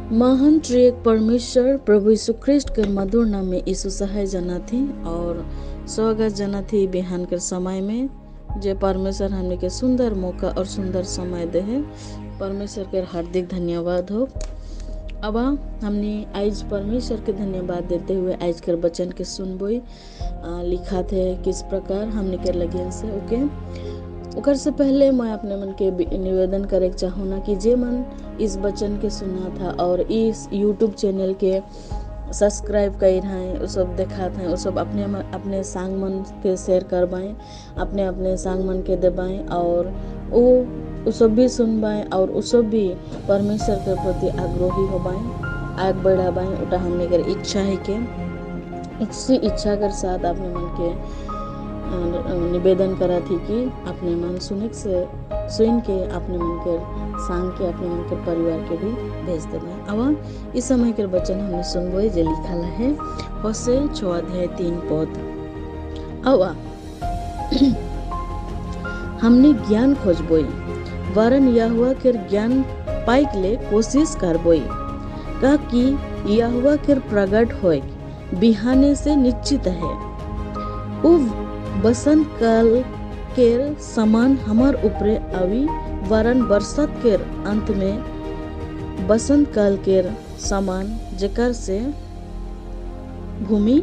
महान त्रिएक परमेश्वर प्रभु यीशु ख्रिस्ट के मधुर नाम में यीशु सहाय जना थी और स्वागत जना थी बिहान के समय में जे परमेश्वर हमने के सुंदर मौका और सुंदर समय दे है। परमेश्वर के हार्दिक धन्यवाद हो। अब हमने आज परमेश्वर के धन्यवाद देते हुए आज के वचन के सुनबोई लिखा थे किस प्रकार हमने के लगे से ओके ओकर से पहले मैं अपने मन के निवेदन करे चाहूँ ना कि जे मन इस वचन के सुना था और इस यूट्यूब चैनल के सब्सक्राइब कर रहे हैं वो सब देखा थे वो सब अपने सांग मन के शेयर करवाएं, अपने सांग मन के देवाएं और वो सब भी सुनवाएं और वो सब भी परमेश्वर के प्रति आग्रही होवाएं, आग बढ़ावाएं। उटा हमने कर इच्छा है कि इसी इच्छा के साथ अपने मन के निवेदन करा थी कि अपने मन सुन के अपने मन के सांग के अपने मन के परिवार के भी भेज देना। अब इस समय के वचन हमने सुनबो जे लिखल है होशे 6:3 पद। अब हमने ज्ञान खोजबोई वरन यहोवा के ज्ञान पाइक ले कोशिश करबोई का कि यहोवा के प्रगट होय बिहाने से निश्चित है। उ बसंत काल केर समान हमार ऊपरे आवी वरन बरसात केर अंत में बसंत काल केर समान जेकर से भूमि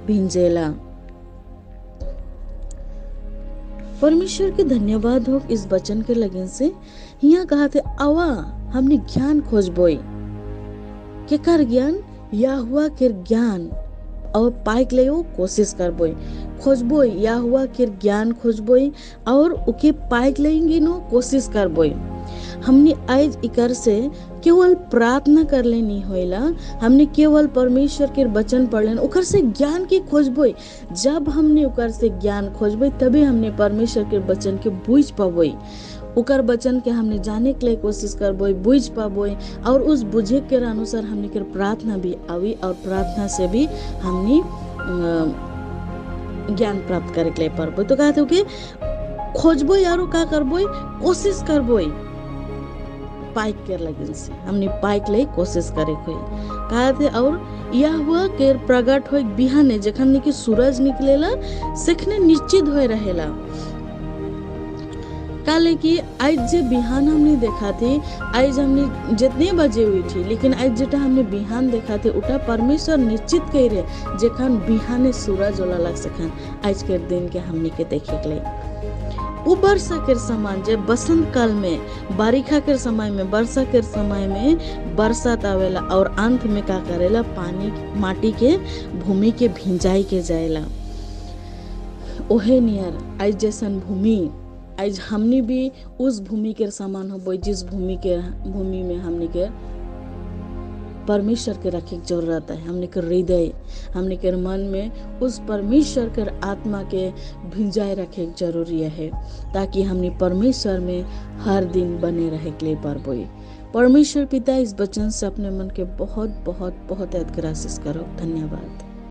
भिंजेला। परमेश्वर के धन्यवाद हो इस वचन के लगन से। यहाँ कहा थे आवा हमने ज्ञान खोजबोई के कर ज्ञान यहोवा के ज्ञान और पाइक ले कोशिश करबोई खोजबोई यहोवा के ज्ञान खोजबोई और उके पाइक लेंगे नो कोशिश करबोई। हमने आज इकर से केवल प्रार्थना कर लेनी होइला, हमने केवल परमेश्वर के वचन पढ़ लेना उकर से ज्ञान की खोजबोई। जब हमने उकर से ज्ञान खोजबोई तभी हमने परमेश्वर के वचन के बुझ पाबोई, उकर वचन के हमने जाने के लिए कोशिश करबोई, बुझ पाबोई और उस बुझे के अनुसार हमने के प्रार्थना भी आवी और प्रार्थना से भी हमने ज्ञान प्राप्त करे के लिए पारबो। तो कहते हो कि खोजबोई और का करबोई कोशिश करबोई पाइक के लगन से हमने पाइक ले कोशिश करे कोई कहते और यहोवा के प्रगट होय बिहाने जखन कि सूरज निकलेला सेखने निश्चित होय रहेला। काले कि आज जे बिहान हमने देखा थे आज हमने जितने बजे हुई थी लेकिन आज जेटा हमने बिहान देखा थे उठा परमेश्वर निश्चित कह रहे जेखन बिहाने सूरज वाला लग सकन आज के दिन के हमने के देखे के लिए वो वर्षा के समान जे बसंत काल में बारिशा के समय में वर्षा के समय में बरसात आवेला और अंत में का करेला पानी माटी के भूमि के भिंजाई के जाएला। ओहे नियर आज जैसन भूमि आज हमने भी उस भूमि के समान हो जिस भूमि में हमने के परमेश्वर के रखे की जरूरत है। हमने के हृदय हमने के मन में उस परमेश्वर के आत्मा के भिंजाए रखे जरूरी है ताकि हमने परमेश्वर में हर दिन बने रहे के लिए पारबोई। परमेश्वर पिता इस वचन से अपने मन के बहुत बहुत बहुत याद आशीष करो। धन्यवाद।